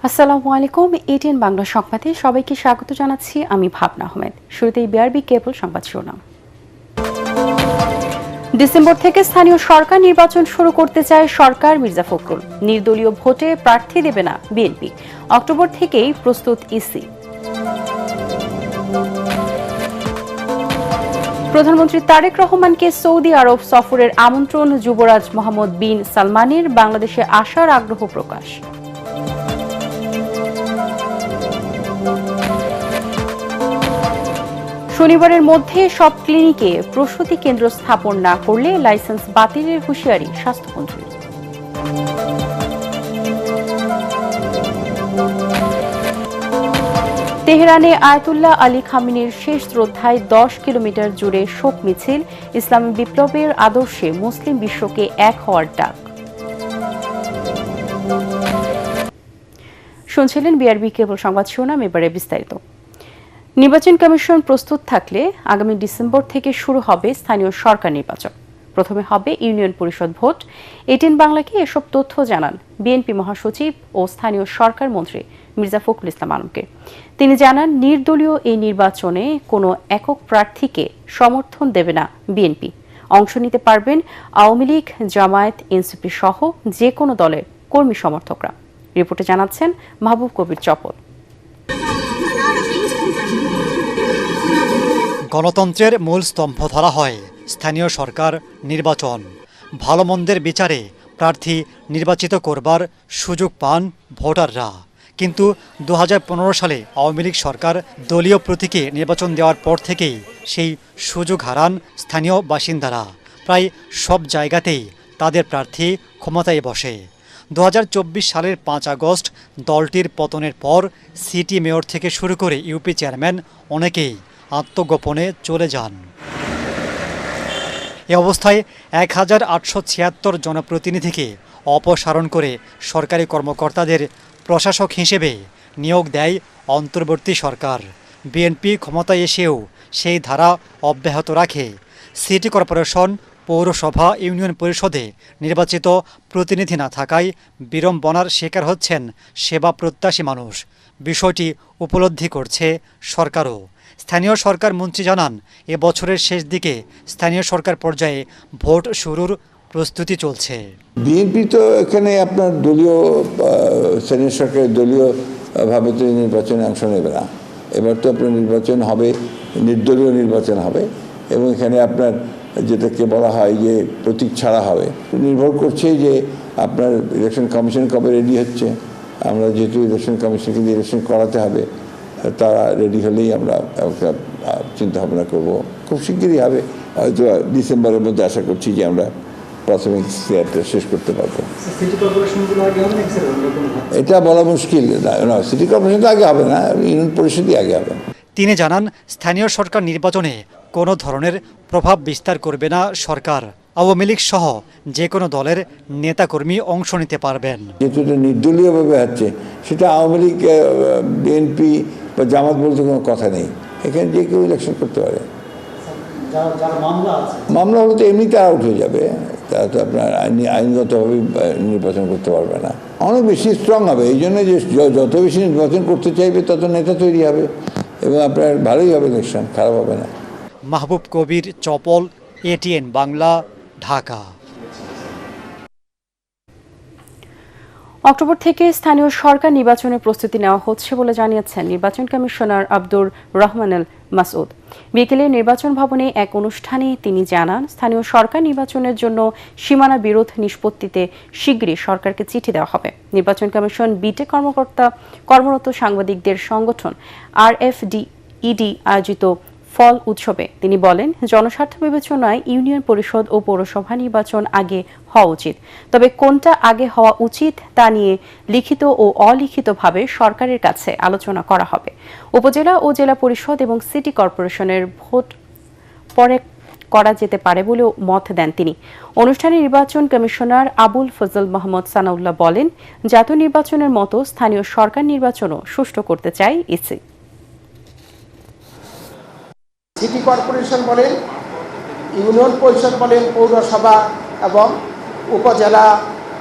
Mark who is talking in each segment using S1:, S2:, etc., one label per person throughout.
S1: আসসালামু আলাইকুম। এটিএন বাংলা সংবাদে সবাইকে স্বাগত জানাচ্ছি। আমি ভাবনা আহমেদ। শুরুতেই বিআরবি কেবল সংবাদ শিরোনাম। ডিসেম্বর থেকে স্থানীয় সরকার নির্বাচন শুরু করতে চায় সরকার। মির্জা ফখরুল। নির্দলীয় ভোটে প্রার্থী দেবে না বিএনপি। অক্টোবর থেকেই প্রস্তুত ইসি। প্রধানমন্ত্রী তারেক রহমানকে সৌদি আরব সফরের আমন্ত্রণ। যুবরাজ মোহাম্মদ বিন সালমানের বাংলাদেশে আসার আগ্রহ প্রকাশ। শনিবারের মধ্যে সব ক্লিনিকে প্রসূতি কেন্দ্র স্থাপন না করলে লাইসেন্স বাতিলের হুঁশিয়ারি স্বাস্থ্যমন্ত্রীর। তেহরানে আয়াতুল্লাহ আলী খামেনির শেষ শ্রদ্ধায় 10 কিলোমিটার জুড়ে শোক মিছিল। ইসলামী বিপ্লবের আদর্শে মুসলিম বিশ্বকে এক হওয়ার ডাক। শুনছিলেন বিআরবি কেবল সংবাদ শিরোনাম। এবারে বিস্তারিত। নির্বাচন কমিশন প্রস্তুত থাকলে আগামী ডিসেম্বর থেকে শুরু হবে স্থানীয় সরকার নির্বাচন। প্রথমে হবে ইউনিয়ন পরিষদ ভোট। এটিএন বাংলাকে এসব তথ্য জানান বিএনপি মহাসচিব ও স্থানীয় সরকার মন্ত্রী মির্জা ফখরুল ইসলাম আলমগীর। তিনি জানান, নির্দলীয় এই নির্বাচনে কোনো একক প্রার্থীকে সমর্থন দেবে না বিএনপি। অংশ নিতে পারবেন আওয়ামী লীগ, জামায়াত, এনসিপি সহ যে কোনো দলের কর্মী সমর্থকরা। রিপোর্টে জানাচ্ছেন মাহবুব কবির চপল।
S2: গণতন্ত্রের মূল স্তম্ভ ধরা হয় স্থানীয় সরকার নির্বাচন। ভালো মন্দের বিচারে প্রার্থী নির্বাচিত করবার সুযোগ পান ভোটাররা। কিন্তু 2015 সালে আওয়ামী লীগ সরকার দলীয় প্রতীকে নির্বাচন দেওয়ার পর থেকেই সেই সুযোগ হারান স্থানীয় বাসিন্দারা। প্রায় সব জায়গাতেই তাদের প্রার্থী ক্ষমতায় বসে। 2024 সালের 5 আগস্ট দলটির পতনের পর সিটি মেয়র থেকে শুরু করে ইউপি চেয়ারম্যান অনেকেই আত্মগোপনে চলে যান। এ অবস্থায় 1876 জনপ্রতিনিধিকে অপসারণ করে সরকারি কর্মকর্তাদের প্রশাসক হিসেবে নিয়োগ দেয় অন্তর্বর্তী সরকার। বিএনপি ক্ষমতায় এসেও সেই ধারা অব্যাহত রাখে। সিটি কর্পোরেশন, পৌরসভা, ইউনিয়ন পরিষদে নির্বাচিত প্রতিনিধি না থাকায় বিড়ম্বনার শিকার হচ্ছেন সেবা প্রত্যাশী মানুষ। বিষয়টি উপলব্ধি করছে সরকারও। স্থানীয় সরকার মন্ত্রী জানান, এ বছরের শেষ দিকে স্থানীয় সরকার পর্যায়ে ভোট শুরুর প্রস্তুতি চলছে।
S3: বিএনপি তো এখানে আপনার দলীয় স্থানীয় সরকারের দলীয়ভাবে তো নির্বাচনে অংশ নেবে না। এবার তো আপনার নির্বাচন হবে, নির্দলীয় নির্বাচন হবে, এবং এখানে আপনার যেটাকে বলা হয় যে প্রতীক ছাড়া হবে। নির্ভর করছে যে আপনার ইলেকশন কমিশন কবে রেডি হচ্ছে। আমরা যেহেতু ইলেকশন কমিশনকে দিয়ে ইলেকশন করাতে হবে, তারা রেডি হলেই আমরা একটা চিন্তা ভাবনা করবো। খুব শিগগিরই হবে, হয়তো ডিসেম্বরের মধ্যে আশা করছি যে আমরা প্রাথমিক স্টেপটা শেষ করতে পারবো। এটা বলা মুশকিল না, সিটি কর্পোরেশন তো আগে হবে না, ইউনিয়ন পরিষদই আগে হবে।
S2: তিনি জানান, স্থানীয় সরকার নির্বাচনে কোনো ধরনের প্রভাব বিস্তার করবে না সরকার। আওয়ামী লীগ সহ যে কোনো দলের নেতাকর্মী অংশ নিতে পারবেন।
S3: যেহেতু এটা নির্দলীয়ভাবে হচ্ছে, সেটা আওয়ামী লীগ, বিএনপি বা জামাত বলতে কোনো কথা নেই। এখানে যে কেউ ইলেকশন করতে পারে। মামলা হলে তো এমনিতে আউট হয়ে যাবে, তারা তো আপনার আইনগতভাবে নির্বাচন করতে পারবে না। অনেক বেশি স্ট্রং হবে। এই জন্য যে যত বেশি নির্বাচন করতে চাইবে তত নেতা তৈরি হবে, এবং আপনার ভালোই হবে, ইলেকশন খারাপ হবে না।
S2: মাহবুব কবির চপল, এটিএন বাংলা, ঢাকা।
S1: অক্টোবর থেকে স্থানীয় সরকার নির্বাচনের প্রস্তুতি নেওয়া হচ্ছে বলে জানিয়েছেন নির্বাচন কমিশনার আব্দুর রহমানুল মাসউদ। বিকেলে নির্বাচন ভবনে এক অনুষ্ঠানে তিনি জানান, স্থানীয় সরকার নির্বাচনের জন্য সীমানা বিরোধ নিষ্পত্তিতে শিগগিরই সরকারকে চিঠি দেওয়া হবে। নির্বাচন কমিশন বিটে কর্মরত সাংবাদিকদের সংগঠন RFD-ED আয়োজিত ফল উৎসবে তিনি বলেন, জনস্বার্থ বিবেচনায় ইউনিয়ন পরিষদ ও পৌরসভা নির্বাচন আগে হওয়া উচিত। তবে কোনটা আগে হওয়া উচিত তা নিয়ে লিখিত ও অলিখিতভাবে সরকারের কাছে আলোচনা করা হবে। উপজেলা ও জেলা পরিষদ এবং সিটি কর্পোরেশনের ভোট পরে করা যেতে পারে বলেও মত দেন তিনি। অনুষ্ঠানে নির্বাচন কমিশনার আবুল ফজল মোহাম্মদ সানাউল্লাহ বলেন, জাতীয় নির্বাচনের মতো স্থানীয় সরকার নির্বাচনও সুষ্ঠু করতে চায় ইসি।
S4: সিটি কর্পোরেশন বলেন, ইউনিয়ন পরিষদ বলেন, পৌরসভা এবং উপজেলা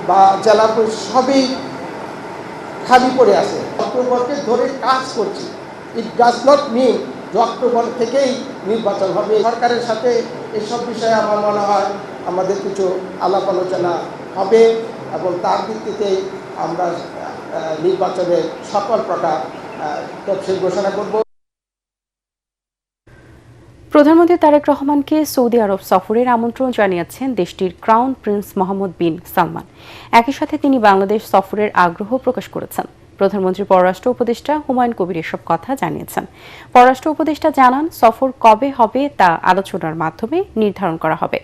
S4: বা জেলা পরিষদ সবই খালি পড়ে আছে। অক্টোবরকে ধরে কাজ করছি। ইট ডাজ নট মিন যে অক্টোবর থেকেই নির্বাচন হবে। সরকারের সাথে এসব বিষয়ে আমার মনে হয় আমাদের কিছু আলাপ আলোচনা হবে এবং তার ভিত্তিতেই আমরা নির্বাচনের সকল প্রকার তফসিল ঘোষণা করব।
S1: প্রধানমন্ত্রী তারেক রহমানকে সৌদি আরব সফরের আমন্ত্রণ জানিয়েছেন দেশটির ক্রাউন প্রিন্স মোহাম্মদ বিন সালমান। একই সাথে তিনি বাংলাদেশ সফরের আগ্রহ প্রকাশ করেছেন। প্রধানমন্ত্রী পররাষ্ট্র উপদেষ্টা হুমায়ুন কবির এসব কথা জানিয়েছেন। পররাষ্ট্র উপদেষ্টা জানান, সফর কবে হবে তা আলোচনার মাধ্যমে নির্ধারণ করা হবে।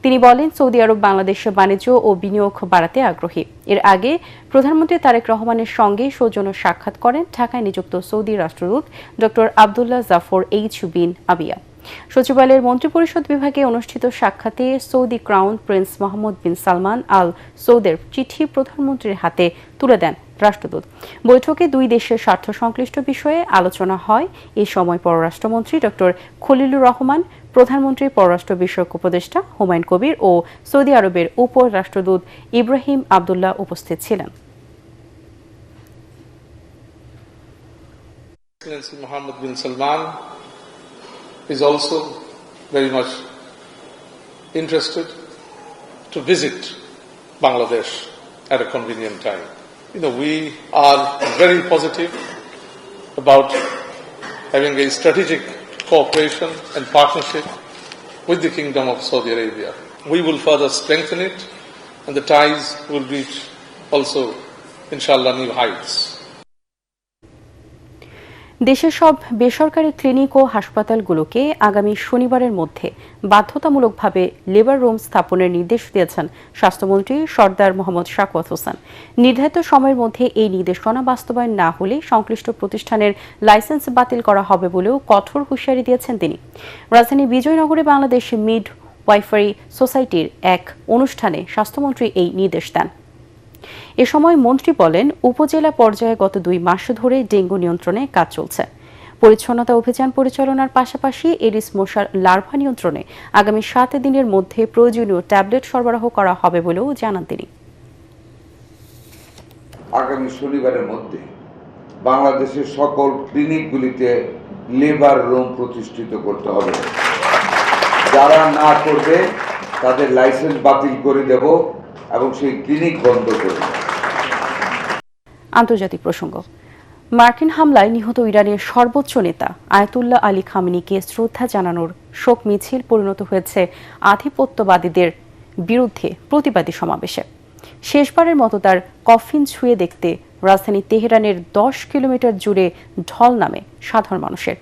S1: তিনি বলেন, সৌদি আরব বাংলাদেশে বাণিজ্য ও বিনিয়োগ বাড়াতে আগ্রহী। এর আগে প্রধানমন্ত্রী তারেক রহমানের সঙ্গে সৌজন্য সাক্ষাৎ করেন ঢাকায় নিযুক্ত সৌদি রাষ্ট্রদূত ডক্টর আবদুল্লাহ জাফর এইচ বিন আবিয়া। সচিবালয়ের মন্ত্রিপরিষদ বিভাগে অনুষ্ঠিত সাক্ষাতে সৌদি ক্রাউন প্রিন্স মোহাম্মদ বিন সালমান আল সৌদের চিঠি প্রধানমন্ত্রীর হাতে তুলে দেন রাষ্ট্রদূত। বৈঠকে দুই দেশের স্বার্থ সংশ্লিষ্ট বিষয়ে আলোচনা হয়। এ সময় পররাষ্ট্রমন্ত্রী ডক্টর খলিলুর রহমান, প্রধানমন্ত্রীর পররাষ্ট্র বিষয়ক উপদেষ্টা হুমায়ুন কবির ও সৌদি আরবের উপ রাষ্ট্রদূত ইব্রাহিম আবদুল্লাহ উপস্থিত ছিলেন।
S5: Mohammed bin Salman is also very much interested to visit Bangladesh at a convenient time. We are very positive about having a strategic cooperation and partnership with the Kingdom of Saudi Arabia. We will further strengthen it, and the ties will reach also, inshallah, new heights.
S1: দেশের সব বেসরকারি clinic ও হাসপাতালগুলোকে আগামী শনিবারের মধ্যে বাধ্যতামূলকভাবে labour room স্থাপনের নির্দেশ দিয়েছেন স্বাস্থ্যমন্ত্রী সরদার মোহাম্মদ শাকওয়াত হোসেন। নির্ধারিত সময়ের মধ্যে এই নির্দেশনা বাস্তবায়ন না হলে সংশ্লিষ্ট প্রতিষ্ঠানের লাইসেন্স বাতিল করা হবে বলেও কঠোর হুঁশিয়ারি দিয়েছেন তিনি। রাজধানী বিজয়নগরে বাংলাদেশ মিড ওয়াইফারি সোসাইটির এক অনুষ্ঠানে স্বাস্থ্যমন্ত্রী এই নির্দেশ দেন। এ সময় মন্ত্রী বলেন, উপজেলা পর্যায়ে গত 2 মাস ধরে ডেঙ্গু নিয়ন্ত্রণে কাজ চলছে। পরিচ্ছন্নতা অভিযান পরিচালনার পাশাপাশি এডিস মশার লার্ভা নিয়ন্ত্রণে আগামী 7 দিনের মধ্যে প্রয়োজনীয় ট্যাবলেট সরবরাহ করা হবে বলেও জানান তিনি।
S6: আগামী শনিবারের মধ্যে বাংলাদেশের সকল ক্লিনিকগুলিতে লেবার রুম প্রতিষ্ঠিত করতে হবে। যারা না করবে তাদের লাইসেন্স বাতিল করে দেব এবং সেই ক্লিনিক বন্ধ করবে।
S1: আন্তর্জাতিক প্রসঙ্গ। মার্কিন হামলায় নিহত ইরানের সর্বোচ্চ নেতা আয়াতুল্লাহ আলী খামেনিকে শ্রদ্ধা জানানোর শোক মিছিল পরিণত হয়েছে আধিপত্যবাদীদের বিরুদ্ধে প্রতিবাদী সমাবেশে। শেষবারের মতো তার কফিন ছুঁয়ে দেখতে রাজধানী তেহরানের 10 কিলোমিটার জুড়ে ঢল নামে সাধারণ মানুষের।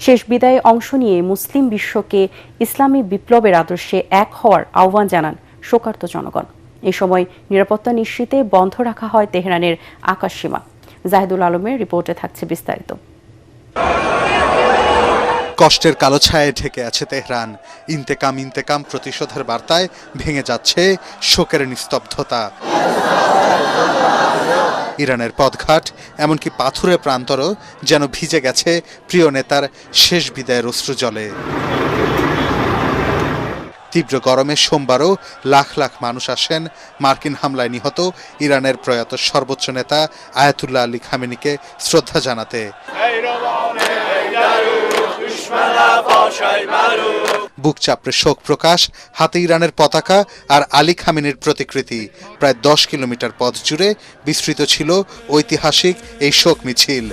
S1: শেষ বিদায়ে অংশ নিয়ে মুসলিম বিশ্বকে ইসলামী বিপ্লবের আদর্শে এক হওয়ার আহ্বান জানান শোকার্ত জনগণ। এ সময় নিরাপত্তা নিশ্চিতে বন্ধ রাখা হয় তেহরানের আকাশসীমা। জাহিদুল আলমের রিপোর্টে থাকছে বিস্তারিত।
S7: কষ্টের কালো ছায়ায় ঢেকে আছে তেহরান। ইন্তেকাম ইন্তেকাম প্রতিশোধের বার্তায় ভেঙে যাচ্ছে শোকের নিস্তব্ধতা। ইরানের পথঘাট, এমনকি পাথুরে প্রান্তরও যেন ভিজে গেছে প্রিয় নেতার শেষ বিদায়ের অশ্রুজলে। তীব্র গরমে সোমবারও লাখ লাখ মানুষ আসেন মার্কিন হামলায় নিহত ইরানের প্রয়াত সর্বোচ্চ নেতা আয়াতুল্লাহ আলী খামেনিকে শ্রদ্ধা জানাতে। বুক চাপড়ে শোক প্রকাশ, হাতে ইরানের পতাকা আর আলী খামেনির প্রতিকৃতি। প্রায় 10 কিলোমিটার পথ জুড়ে বিস্তৃত ছিল ঐতিহাসিক এই শোক মিছিল।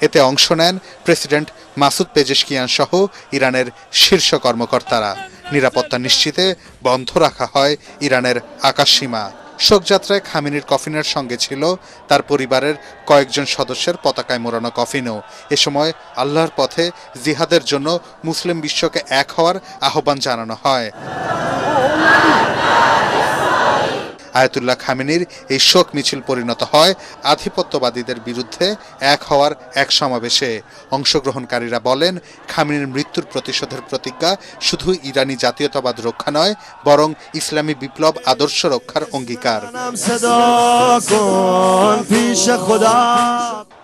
S7: এতে অংশ নেন প্রেসিডেন্ট মাসুদ পেজেশকিয়ান সহ ইরানের শীর্ষ কর্মকর্তারা। নিরাপত্তা নিশ্চিতে বন্ধ রাখা হয় ইরানের আকাশসীমা। শোকযাত্রায় খামেনির কফিনের সঙ্গে ছিল তার পরিবারের কয়েকজন সদস্যের পতাকায় মোড়ানো কফিনও। এ সময় আল্লাহর পথে জিহাদের জন্য মুসলিম বিশ্বকে এক হওয়ার আহ্বান জানানো হয়। আয়াতুল্লাহ খামেনির এই শোক মিছিল পরিণত হয় আধিপত্যবাদীদের বিরুদ্ধে এক হওয়ার এক সমাবেশে। অংশগ্রহণকারীরা বলেন, খামেনির মৃত্যুর প্রতিশোধের প্রতিজ্ঞা শুধু ইরানি জাতীয়তাবাদ রক্ষা নয়, বরং ইসলামী বিপ্লব আদর্শ রক্ষার অঙ্গীকার।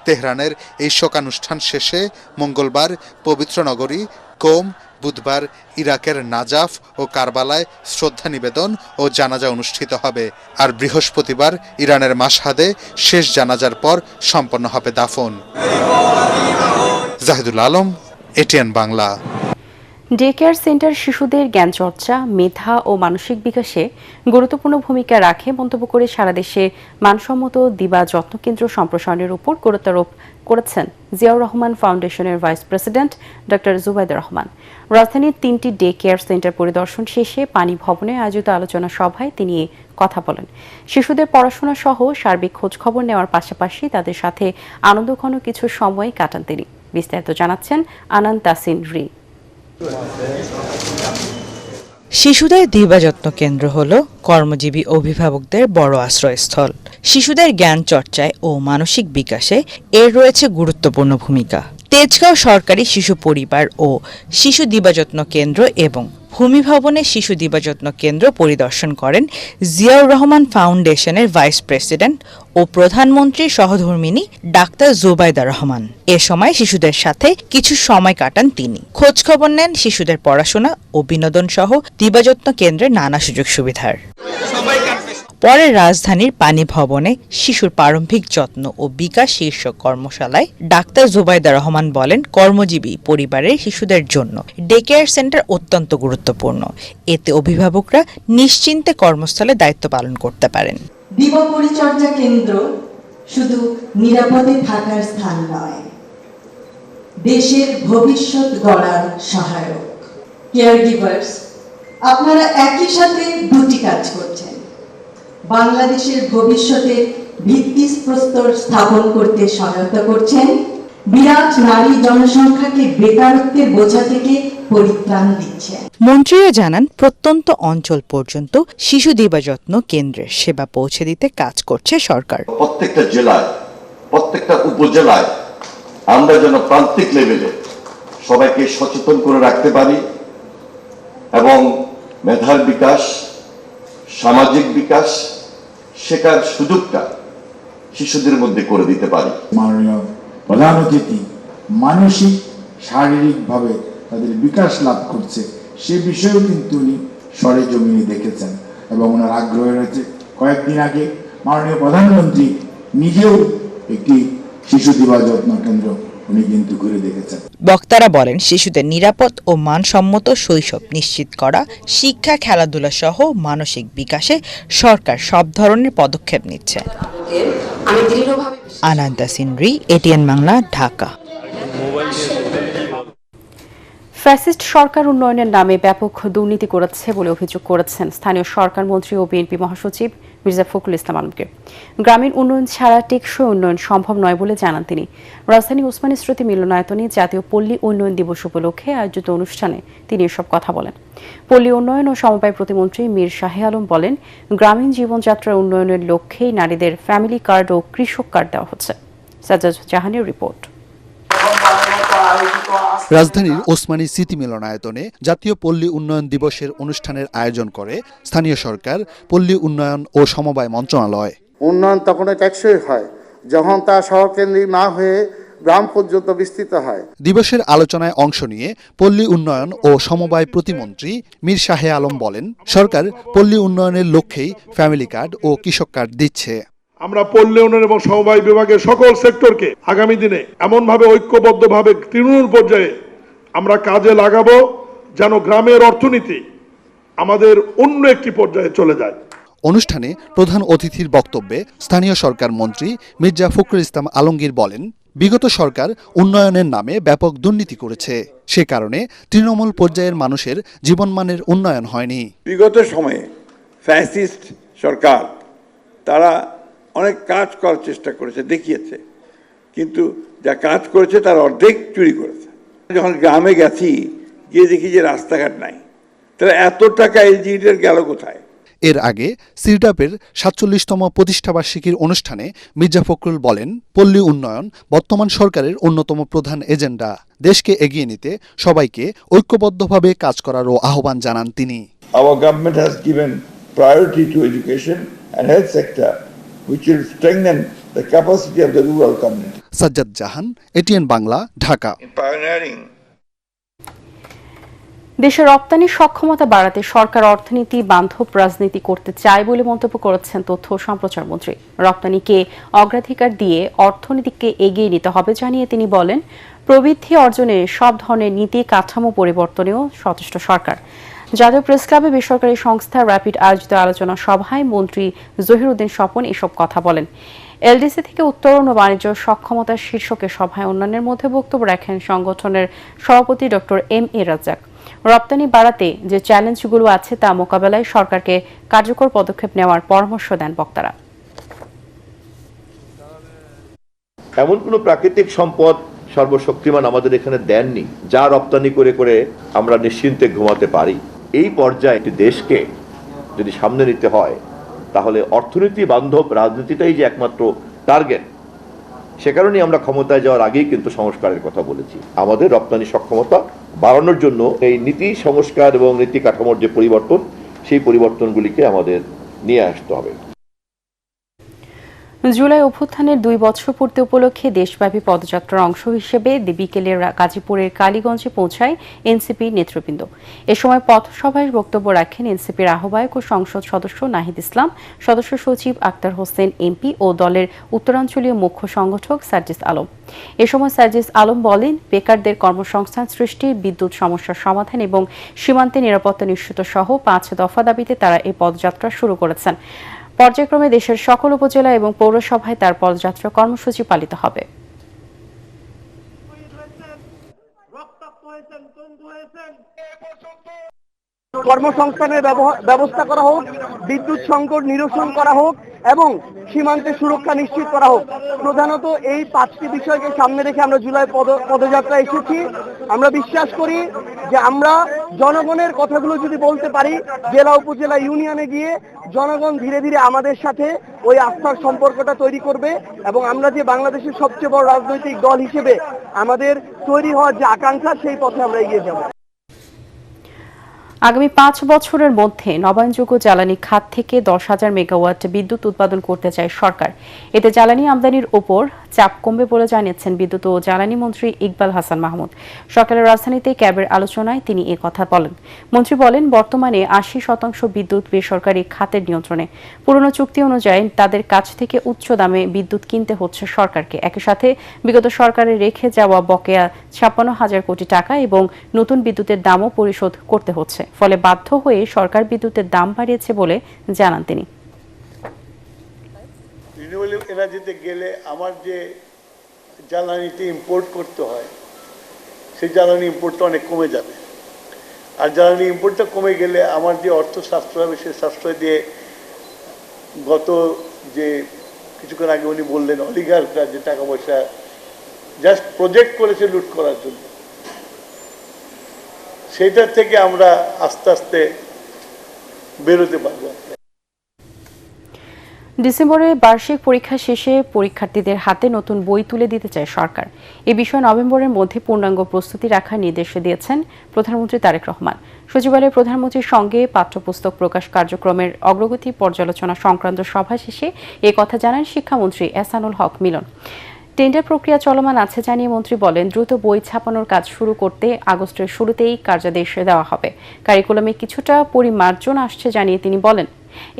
S7: তেহরানের এই শোকানুষ্ঠান শেষে মঙ্গলবার পবিত্র নগরী কোম, বুধবার ইরাকের নাজাফ ও কারবালায় শ্রদ্ধা নিবেদন ও জানাজা অনুষ্ঠিত হবে, আর বৃহস্পতিবার ইরানের মাশহাদে শেষ জানাজার পর সম্পন্ন হবে দাফন। Zahidul Alam, ATN Bangla.
S1: Day care center শিশুদের জ্ঞান চর্চা, মেধা ও মানসিক বিকাশে গুরুত্বপূর্ণ ভূমিকা রাখে মন্তব্য করে সারা দেশে মানসম্মত দিবা যত্ন কেন্দ্র সম্প্রসারণের উপর গুরুত্বারোপ করেছেন জিয়াউর রহমান ফাউন্ডেশনের vice president doctor Zubaida Rahman. রাজধানীর 3টি ডে কেয়ার সেন্টার পরিদর্শন শেষে পানি ভবনে আয়োজিত আলোচনা সভায় তিনি কথা বলেন। শিশুদের পড়াশোনা সহ সার্বিক খোঁজখবর নেওয়ার পাশাপাশি তাদের সাথে আনন্দঘন কিছু সময় কাটান তিনি। বিস্তারিত জানাচ্ছেন আনান তাসিন রি।
S8: শিশুদের দিবাযত্ন কেন্দ্র হল কর্মজীবী অভিভাবকদের বড় আশ্রয়স্থল। শিশুদের জ্ঞান চর্চায় ও মানসিক বিকাশে এর রয়েছে গুরুত্বপূর্ণ ভূমিকা। তেজগাঁও সরকারি শিশু পরিবার ও শিশু দিবাযত্ন কেন্দ্র এবং ভূমি ভবনে শিশু দিবাযত্ন কেন্দ্র পরিদর্শন করেন জিয়াউর রহমান ফাউন্ডেশনের ভাইস প্রেসিডেন্ট ও প্রধানমন্ত্রীর সহধর্মিণী ডাক্তার জুবাইদা রহমান। এ সময় শিশুদের সাথে কিছু সময় কাটান তিনি। খোঁজখবর নেন শিশুদের পড়াশোনা ও বিনোদন সহ দিবাযত্ন কেন্দ্রের নানা সুযোগ সুবিধার। পরে রাজধানীর পানি ভবনে শিশুর প্রারম্ভিক যত্ন ও বিকাশ শীর্ষক কর্মশালায় ডাক্তার জুবাইদা রহমান বলেন, কর্মজীবী পরিবারের শিশুদের জন্য ডে কেয়ার সেন্টার অত্যন্ত গুরুত্বপূর্ণ। এতে অভিভাবকরা নিশ্চিন্তে কর্মস্থলে দায়িত্ব পালন করতে পারেন।
S9: দিবা পরিচর্যা কেন্দ্র শুধু নিরাপদে থাকার স্থান নয়, দেশের ভবিষ্যৎ গড়ার সহায়ক। কেয়ার গিভার্স, আপনারা একই সাথে দুটি কাজ করছেন। বাংলাদেশের ভবিষ্যতের ভিত্তিপ্রস্তর স্থাপন করতে সহায়তা করছেন, বিরাট নারী জনসংখ্যাকে বেকারত্বের বোঝা থেকে পরিত্রাণ দিচ্ছেন।
S8: মন্ত্রীরা জানান, প্রত্যন্ত অঞ্চল পর্যন্ত শিশু দিবাযত্ন কেন্দ্রের সেবা পৌঁছে দিতে কাজ করছে সরকার।
S10: প্রত্যেকটা জেলায়, প্রত্যেকটা উপজেলায় আমরা যেন প্রান্তিক লেভেলে সবাইকে সচেতন করে রাখতে পারি এবং মেধার বিকাশ, সামাজিক বিকাশ, শেখার সুযোগটা শিশুদের মধ্যে করে দিতে পারি।
S11: মাননীয় প্রধান অতিথি মানসিক শারীরিকভাবে তাদের বিকাশ লাভ করছে সে বিষয়েও কিন্তু উনি সরেজমিনে দেখেছেন এবং ওনার আগ্রহ রয়েছে। কয়েকদিন আগে মাননীয় প্রধানমন্ত্রী নিজেও একটি শিশু দিবাযত্ন কেন্দ্র উনি কিন্তু ঘুরে দেখেছেন।
S8: বক্তারা বলেন, শিশুদের নিরাপদ ও মানসম্মত শৈশব নিশ্চিত করা, শিক্ষা, খেলাধুলা সহ মানসিক বিকাশে সরকার সব ধরনের পদক্ষেপ নিচ্ছে। আনান্তা সিনরি, এটিএন বাংলা, ঢাকা।
S1: ফ্যাসিস্ট সরকার উন্নয়নের নামে ব্যাপক দুর্নীতি করেছে বলে অভিযোগ করেছেন স্থানীয় সরকার মন্ত্রী ও বিএনপি মহাসচিব মির্জা ফখরুল ইসলাম আলমগীর। গ্রামীণ উন্নয়ন ছাড়া টেকসই উন্নয়ন সম্ভব নয় বলে জানান তিনি। রাজধানী ওসমানী স্মৃতি মিলনায়তনে জাতীয় পল্লী উন্নয়ন দিবস উপলক্ষে আয়োজিত অনুষ্ঠানে তিনি এসব কথা বলেন। পল্লী উন্নয়ন ও সমবায় প্রতিমন্ত্রী মীর শাহে আলম বলেন, গ্রামীণ জীবনযাত্রার উন্নয়নের লক্ষ্যেই নারীদের ফ্যামিলি কার্ড ও কৃষক কার্ড দেওয়া হচ্ছে। সাজ্জাদ জাহানের রিপোর্ট।
S12: রাজধানীর ওসমানী স্মৃতি মিলনায়তনে জাতীয় পল্লী উন্নয়ন দিবসের অনুষ্ঠানের আয়োজন করে স্থানীয় সরকার, পল্লী উন্নয়ন ও সমবায় মন্ত্রণালয়।
S13: উন্নয়ন তখন টেকসই হয় যখন তা শহর কেন্দ্রিক না হয়ে গ্রাম পর্যন্ত বিস্তৃত হয়।
S12: দিবসের আলোচনায় অংশ নিয়ে পল্লী উন্নয়ন ও সমবায় প্রতিমন্ত্রী মীর শাহে আলম বলেন, সরকার পল্লী উন্নয়নের লক্ষ্যেই ফ্যামিলি কার্ড ও কৃষক কার্ড দিচ্ছে।
S14: আমরা পল্লী উন্নয়ন এবং সমবায় বিভাগের সকল সেক্টরকে আগামী দিনে এমনভাবে ঐক্যবদ্ধভাবে তৃণমূল পর্যায়ে আমরা কাজে লাগাবো যেন গ্রামের অর্থনীতি আমাদের অন্য একটি পর্যায়ে চলে যায়।
S12: অনুষ্ঠানে প্রধান অতিথির বক্তব্যে স্থানীয় সরকার মন্ত্রী মির্জা ফখরুল ইসলাম আলমগীর বলেন, বিগত সরকার উন্নয়নের নামে ব্যাপক দুর্নীতি করেছে, সে কারণে তৃণমূল পর্যায়ের মানুষের জীবনমানের উন্নয়ন হয়নি।
S15: বিগত সময়ে ফ্যাসিস্ট সরকার তারা অনেক কাজ করার চেষ্টা করেছে, দেখিয়েছে, কিন্তু যা কাজ করেছে তার অর্ধেক চুরি করেছে। যখন গ্রামে গেছি গিয়ে দেখি যে রাস্তাঘাট নাই, তাহলে এত টাকা এলজিইডির গেল কোথায়?
S12: এর আগে সিরডাপের ৪৭তম প্রতিষ্ঠাবার্ষিকীর অনুষ্ঠানে মির্জা ফখরুল বলেন, পল্লী উন্নয়ন বর্তমান সরকারের অন্যতম প্রধান এজেন্ডা। দেশকে এগিয়ে নিতে সবাইকে ঐক্যবদ্ধভাবে কাজ করারও আহ্বান জানান তিনি।
S16: Our government has given priority to education and health sector, which will strengthen the capacity of the rural community.
S12: Sajjad Jahan, ATN Bangla, Dhaka.
S1: দেশের রপ্তানি সক্ষমতা বাড়াতে সরকার অর্থনীতি বান্ধব রাজনীতি করতে চায় বলে মন্তব্য করেছেন তথ্য ও সম্প্রচার মন্ত্রী। রপ্তানিকে অগ্রাধিকার দিয়ে অর্থনীতিকে এগিয়ে নিতে হবে জানিয়ে তিনি বলেন, প্রবৃদ্ধি অর্জনে সব ধরনের নীতি কাঠামো পরিবর্তনেও সচেষ্ট সরকার। জাতীয় প্রেস ক্লাবে বেসরকারি সংস্থা র্যাপিড আয়োজিত আলোচনা সভায় মন্ত্রী জহিরুদ্দিন স্বপন এসব কথা বলেন। এলডিসি থেকে উত্তরণ ও বাণিজ্য সক্ষমতা শীর্ষকে সভায় অন্যান্যের মধ্যে বক্তব্য রাখেন সংগঠনের সভাপতি ডক্টর এম.এ. রাজ্জাক। রপ্তানি বাড়াতে যে চ্যালেঞ্জগুলো আছে তা মোকাবেলায় সরকারকে কার্যকর পদক্ষেপ নেওয়ার পরামর্শ দেন বক্তারা।
S17: এমন কোনো প্রাকৃতিক সম্পদ সর্বশক্তিমান আমাদের এখানে দেননি যা রপ্তানি করে করে আমরা নিশ্চিন্তে ঘুমাতে পারি। এই পর্যায়ে একটি দেশকে যদি সামনে নিতে হয় তাহলে অর্থনীতি বান্ধব রাজনীতিটাই যে একমাত্র টার্গেট, সে কারণেই আমরা ক্ষমতায় যাওয়ার আগেই কিন্তু সংস্কারের কথা বলেছি। আমাদের রপ্তানি সক্ষমতা বাড়ানোর জন্য এই নীতি সংস্কার এবং নীতি কাঠামোর যে পরিবর্তন, সেই পরিবর্তনগুলিকে আমাদের নিয়ে আসতে হবে।
S1: জুলাই অভ্যুত্থানের 2 বছর পূর্তি উপলক্ষে দেশব্যাপী পদযাত্রার অংশ হিসেবে বিকেলে গাজীপুরের কালীগঞ্জে পৌঁছায় এনসিপি নেতৃবৃন্দ। এ সময় পথসভায় বক্তব্য রাখেন এনসিপির আহ্বায়ক ও সংসদ সদস্য নাহিদ ইসলাম, সদস্য সচিব আক্তার হোসেন এমপি ও দলের উত্তরাঞ্চলীয় মুখ্য সংগঠক সার্জিস আলম। এ সময় সার্জিস আলম বলেন, বেকারদের কর্মসংস্থান সৃষ্টি, বিদ্যুৎ সমস্যার সমাধান এবং সীমান্তে নিরাপত্তা নিশ্চিত সহ 5 দফা দাবিতে তারা এই পদযাত্রা শুরু করেছেন। পর্যায়ক্রমে দেশের সকল উপজেলা এবং পৌরসভায় তার পদযাত্রা কর্মসূচি পালিত হবে।
S18: কর্মসংস্থানের ব্যবস্থা করা হোক, বিদ্যুৎ সংকট নিরসন করা হোক এবং সীমান্তে সুরক্ষা নিশ্চিত করা হোক। প্রধানত এই 5টি বিষয়কে সামনে রেখে আমরা জুলাই পদযাত্রা এসেছি। আমরা বিশ্বাস করি যে আমরা জনগণের কথাগুলো যদি বলতে পারি, জেলা উপজেলা ইউনিয়নে গিয়ে জনগণ ধীরে ধীরে আমাদের সাথে ওই আস্থার সম্পর্কটা তৈরি করবে এবং আমরা যে বাংলাদেশের সবচেয়ে বড় রাজনৈতিক দল হিসেবে আমাদের তৈরি হওয়ার যে আকাঙ্ক্ষা, সেই পথে আমরা এগিয়ে যাব।
S1: আগামী 5 বছরের মধ্যে নবায়নযোগ্য জ্বালানি খাত থেকে 10,000 মেগাওয়াট বিদ্যুৎ উৎপাদন করতে চায় সরকার। এতে জ্বালানি আমদানির ওপর চাপ কমবে বলে জানিয়েছেন বিদ্যুৎ ও জ্বালানি মন্ত্রী ইকবাল হাসান মাহমুদ। সকালে রাজধানীতে ক্যাবের আলোচনায় তিনি এ কথা বলেন। মন্ত্রী বলেন, বর্তমানে 80% বিদ্যুৎ বেসরকারি খাতের নিয়ন্ত্রণে। পুরনো চুক্তি অনুযায়ী তাদের কাছ থেকে উচ্চ দামে বিদ্যুৎ কিনতে হচ্ছে সরকারকে। একই সাথে বিগত সরকারের রেখে যাওয়া বকেয়া 56,000 কোটি টাকা এবং নতুন বিদ্যুতের দামও পরিশোধ করতে হচ্ছে। ফলে বাধ্য হয়ে সরকার বিদ্যুতের দাম বাড়িয়েছে বলে জানান তিনি।
S19: রিনিউয়েবল এনার্জিতে গেলে আমার যে জ্বালানিতে ইম্পোর্ট করতে হয়, সেই জ্বালানি ইম্পোর্টটা অনেক কমে যাবে। আর জ্বালানি ইম্পোর্টটা কমে গেলে আমার যে অর্থ সাশ্রয় হবে, সেই সাশ্রয় দিয়ে গত যে কিছুক্ষণ আগে উনি বললেন, অলিগাররা যে টাকা পয়সা জাস্ট প্রজেক্ট করেছে লুট করার জন্য, সেইটার থেকে আমরা আস্তে আস্তে বেরোতে পারবো।
S1: ডিসেম্বরে বার্ষিক পরীক্ষা শেষে পরীক্ষার্থীদের হাতে নতুন বই তুলে দিতে চায় সরকার। এ বিষয়ে নভেম্বরের মধ্যে পূর্ণাঙ্গ প্রস্তুতি রাখার নির্দেশ দিয়েছেন প্রধানমন্ত্রী তারেক রহমান। সচিবালয়ে প্রধানমন্ত্রীর সঙ্গে পাঠ্যপুস্তক প্রকাশ কার্যক্রমের অগ্রগতি পর্যালোচনা সংক্রান্ত সভা শেষে এ কথা জানান শিক্ষামন্ত্রী এহসানুল হক মিলন। টেন্ডার প্রক্রিয়া চলমান আছে জানিয়ে মন্ত্রী বলেন, দ্রুত বই ছাপানোর কাজ শুরু করতে আগস্টের শুরুতেই কার্যাদেশ দেওয়া হবে। কারিকুলামে কিছুটা পরিমার্জন আসছে জানিয়ে তিনি বলেন,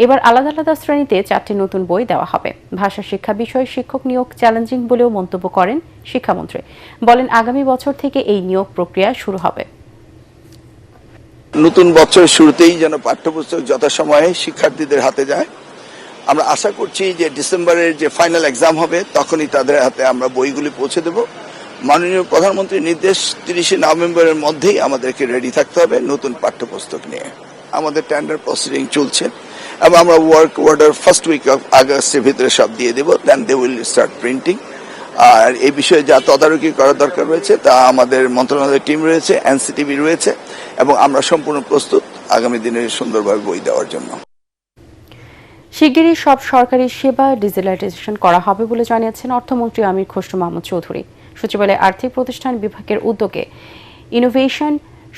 S1: এবার আলাদা আলাদা শ্রেণীতে 4টি নতুন বই দেওয়া হবে। ভাষা শিক্ষা বিষয়ে শিক্ষক নিয়োগ চ্যালেঞ্জিং বলেও মন্তব্য করেন শিক্ষামন্ত্রী। বলেন, আগামী বছর থেকে এই নিয়োগ প্রক্রিয়া শুরু হবে।
S20: নতুন বছরের শুরুতেই যেন পাঠ্যপুস্তক যথাসময়ে শিক্ষার্থীদের হাতে যায়। আমরা আশা করছি যে ডিসেম্বরের যে ফাইনাল এক্সাম হবে তখনই তাদের হাতে আমরা বইগুলি পৌঁছে দেব। মাননীয় প্রধানমন্ত্রীর নির্দেশ 30 নভেম্বরের মধ্যেই আমাদেরকে রেডি থাকতে হবে নতুন পাঠ্যপুস্তক নিয়ে। আমাদের টেন্ডার প্রসিডিং চলছে এবং আমরা work order first week of আগস্টের ভিতরে সব দিয়ে দেব, then they will start printing. আর এই বিষয়ে যা তদারকি করার দরকার রয়েছে তা আমাদের মন্ত্রণালয়ের টিম রয়েছে, এনসিটিভি রয়েছে এবং আমরা সম্পূর্ণ প্রস্তুত আগামী দিনে সুন্দরভাবে বই দেওয়ার জন্য।
S1: শিগগিরই সব সরকারি সেবা ডিজিটালাইজেশন করা হবে বলে জানিয়েছেন অর্থমন্ত্রী আমির খসরু মাহমুদ চৌধুরী। সচিবালয়ে আর্থিক প্রতিষ্ঠান বিভাগের উদ্যোগে ইনোভেশন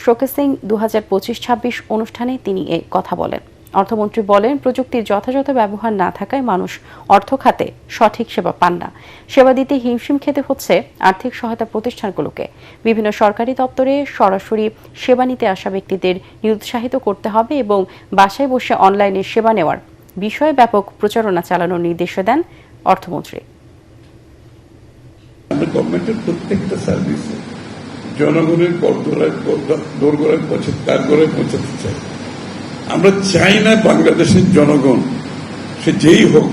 S1: শোকেসিং 2025-26 অনুষ্ঠানে তিনি এই কথা বলেন। অর্থমন্ত্রী বলেন, প্রযুক্তির যথাযথ ব্যবহার না থাকায় মানুষ অর্থ খাতে সঠিক সেবা পান না। সেবা দিতে হিমশিম খেতে হচ্ছে আর্থিক সহায়তা প্রতিষ্ঠানগুলোকে। বিভিন্ন সরকারি দপ্তরে সরাসরি সেবা নিতে আসা ব্যক্তিদের নিরুৎসাহিত করতে হবে এবং বাসায় বসে অনলাইনে সেবা নেওয়ার বিষয়ে ব্যাপক প্রচারণা চালানোর নির্দেশ দেন অর্থমন্ত্রী।
S16: গভর্নমেন্টের প্রত্যেকটা সার্ভিসে জনগণের দোরগোড়ায় তার গোড়ায় পৌঁছাতে চাই। আমরা চাই না বাংলাদেশের জনগণ সে যেই হোক,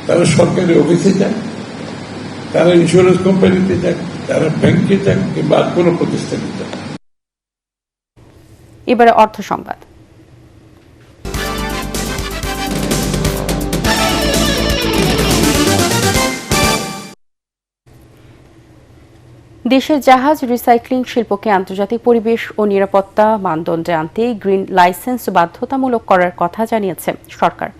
S16: তারা সরকারি অফিসে যাক, তারা ইন্স্যুরেন্স কোম্পানিতে যাক, তারা ব্যাংকে যাক কিংবা আর কোনো প্রতিষ্ঠানে যাক।
S1: এবারে অর্থ সংবাদ। দেশের জাহাজ রিসাইক্লিং শিল্পকে আন্তর্জাতিক পরিবেশ ও নিরাপত্তা মানদণ্ডে আনতে গ্রিন লাইসেন্স বাধ্যতামূলক করার কথা জানিয়েছে সরকার।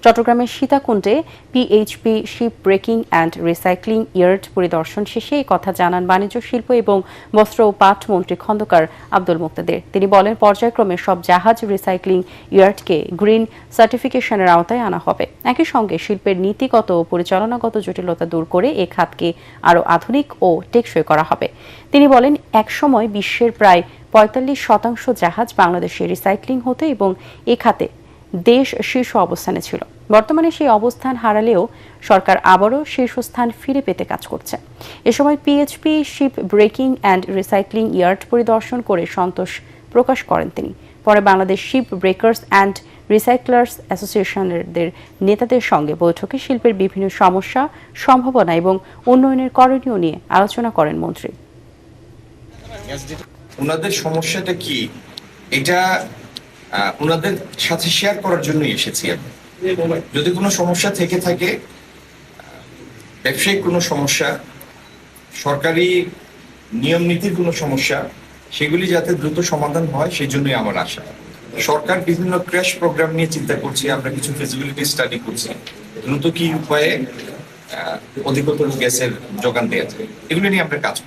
S1: চট্টগ্রামের সীতাকুণ্ডে PHP ship breaking and recycling yard পরিদর্শন শেষে এই কথা জানান বাণিজ্য, শিল্প এবং বস্ত্র ও পাট মন্ত্রী খন্দকার আব্দুল মুক্তাদির। তিনি বলেন, পর্যায়ক্রমে সব জাহাজ রিসাইক্লিং ইয়ার্ডকে গ্রিন সার্টিফিকেশনের আওতায় আনা হবে। একই সঙ্গে শিল্পের নীতিগত ও পরিচালনাগত জটিলতা দূর করে এ খাতকে আরও আধুনিক ও টেকসই করা হবে। তিনি বলেন, একসময় বিশ্বের প্রায় ৪৫% জাহাজ বাংলাদেশে রিসাইক্লিং হতো এবং এ খাতে দেশ শীর্ষ অবস্থানে ছিল। বর্তমানে সেই অবস্থান হারালেও সরকার আবারও শীর্ষস্থান ফিরে পেতে কাজ করছে। এ সময় PHP ship breaking and recycling yard পরিদর্শন করে সন্তোষ প্রকাশ করেন তিনি। পরে বাংলাদেশ শিপ ব্রেকার্স অ্যান্ড রিসাইক্লার্স অ্যাসোসিয়েশনের নেতাদের সঙ্গে বৈঠকে শিল্পের বিভিন্ন সমস্যা, সম্ভাবনা এবং উন্নয়নের করণীয় নিয়ে আলোচনা করেন মন্ত্রী।
S21: ওনাদের সমস্যাটা কি, এটা ওনাদের সাথে শেয়ার করার জন্য এসেছি আমি। যদি কোনো সমস্যা থেকে থাকে, ব্যবসায়িক কোনো সমস্যা, সরকারি নিয়ম নীতির কোনো সমস্যা, সেগুলি যাতে দ্রুত সমাধান হয় সেই জন্যই আমার আশা। সরকার বিভিন্ন ক্র্যাশ প্রোগ্রাম নিয়ে চিন্তা করছি, আমরা কিছু ফিজিবিলিটি স্টাডি করছি, দ্রুত কি উপায়ে অধিকতর গ্যাসের যোগান দেওয়া যায়, এগুলি নিয়ে আমরা কাজ।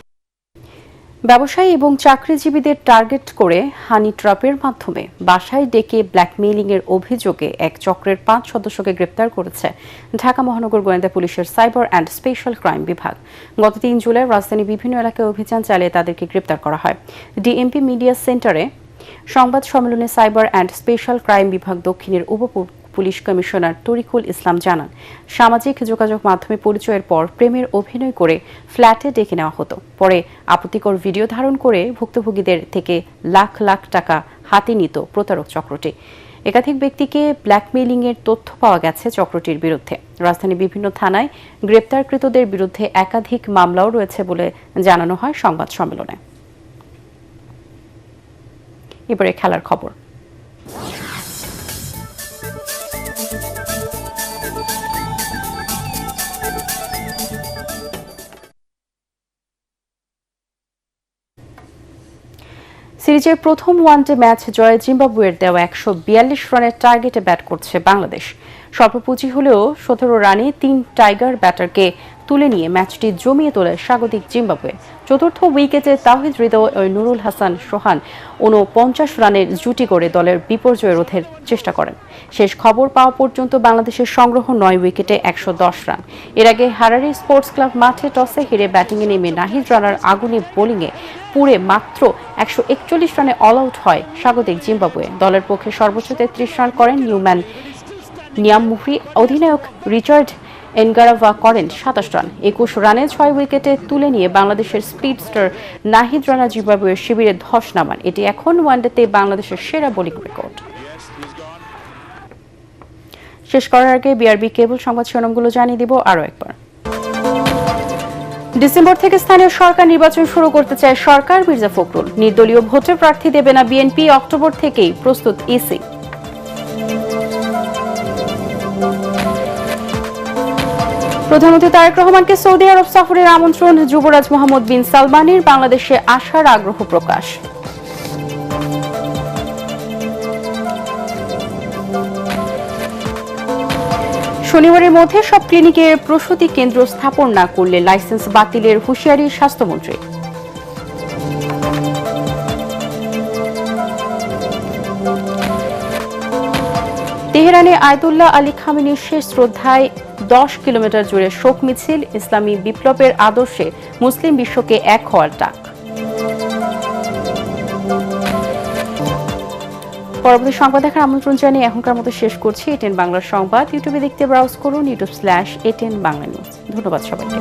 S1: ব্যবসায়ী এবং চাকরিজীবীদের টার্গেট করে হানি ট্র্যাপের মাধ্যমে বাসায় ডেকে ব্ল্যাকমেইলিং এর অভিযোগে এক চক্রের 5 সদস্যকে গ্রেপ্তার করেছে ঢাকা মহানগর গোয়েন্দা পুলিশের সাইবার অ্যান্ড স্পেশাল ক্রাইম বিভাগ। গত 3 জুলাই রাজধানীর বিভিন্ন এলাকায় অভিযান চালিয়ে তাদেরকে গ্রেপ্তার করা হয়। ডিএমপি মিডিয়া সেন্টারে সংবাদ সম্মেলনে সাইবার অ্যান্ড স্পেশাল ক্রাইম বিভাগ দক্ষিণের উপ পুলিশ কমিশনার তরিকুল ইসলাম জানান, সামাজিক যোগাযোগ মাধ্যমে পরিচয়ের পর প্রেমের অভিনয় করে ফ্ল্যাটে ডেকে নেওয়া হতো। পরে আপত্তিকর ভিডিও ধারণ করে ভুক্তভোগীদের থেকে লাখ লাখ টাকা হাতে নিত প্রতারক চক্রটি। একাধিক ব্যক্তিকে ব্ল্যাকমেইলিং এর তথ্য পাওয়া গেছে চক্রটির বিরুদ্ধে। রাজধানীর বিভিন্ন থানায় গ্রেপ্তারকৃতদের বিরুদ্ধে একাধিক মামলাও রয়েছে বলে জানানো হয় সংবাদ সম্মেলনে। এবারে খেলার খবর। সিরিজের প্রথম ওয়ানডে ম্যাচ জয়ে জিম্বাবুয়ের দেওয়া 142 রানের টার্গেটে ব্যাট করছে বাংলাদেশ। স্বল্প পুঁজি হলেও 17 রানে 3 টাইগার ব্যাটারকে তুলে নিয়ে ম্যাচটি জমিয়ে তোলে স্বাগতিক জিম্বাবুয়ে। চতুর্থ উইকেটে তাওহিদ হৃদয় ও নুরুল হাসান সোহান 49 রানের জুটি করে দলের বিপর্যয় রোধের চেষ্টা করেন। শেষ খবর পাওয়া পর্যন্ত বাংলাদেশের সংগ্রহ 9 উইকেটে 110 রান। এর আগে হারারি স্পোর্টস ক্লাব মাঠে টসে হেরে ব্যাটিংয়ে নেমে নাহিদ রানার আগুনে বোলিংয়ে পুরে মাত্র 141 রানে অল আউট হয় স্বাগতিক জিম্বাবুয়ে। দলের পক্ষে সর্বোচ্চ 33 রান করেন নিউম্যান নিয়ামমুহরি। অধিনায়ক রিচার্ড এনগারাভা করেন 27 রান। 21 রানে 6 উইকেটে তুলে নিয়ে বাংলাদেশের স্পিডস্টার নাহিদ রানা জিম্বাবুয়ের শিবিরে ধস নামান। এটি এখন ওয়ানডেতে বাংলাদেশের সেরা বোলিং রেকর্ড। শেষ করার আগে বিআরবি কেবল সংবাদ শিরোনামগুলো জানিয়ে দিব আরও একবার। ডিসেম্বর থেকে স্থানীয় সরকার নির্বাচন শুরু করতে চায় সরকার, মির্জা ফখরুল। নির্দলীয় ভোটে প্রার্থী দেবে না বিএনপি, অক্টোবর থেকেই প্রস্তুত ইসি। প্রধানমন্ত্রী তারেক রহমানকে সৌদি আরব সফরের আমন্ত্রণ, যুবরাজ মোহাম্মদ বিন সালমানের বাংলাদেশে আসার আগ্রহ প্রকাশ। শনিবারের মধ্যে সব ক্লিনিকের প্রসূতি কেন্দ্র স্থাপন না করলে লাইসেন্স বাতিলের হুঁশিয়ারি স্বাস্থ্যমন্ত্রী। তেহরানে আয়াতুল্লাহ আলী খামেনির শেষ শ্রদ্ধায় 10 কিলোমিটার জুড়ে শোক মিছিল, ইসলামী বিপ্লবের আদর্শে মুসলিম বিশ্বকে এক হওয়ার ডাক। পরবর্তী সংবাদ দেখার আমন্ত্রণ জানিয়ে এখনকার মতো শেষ করছি এটিএন বাংলার সংবাদ। ইউটিউবে দেখতে ব্রাউজ করুন youtube.com/ATN বাংলা নিউজ। ধন্যবাদ সবাইকে।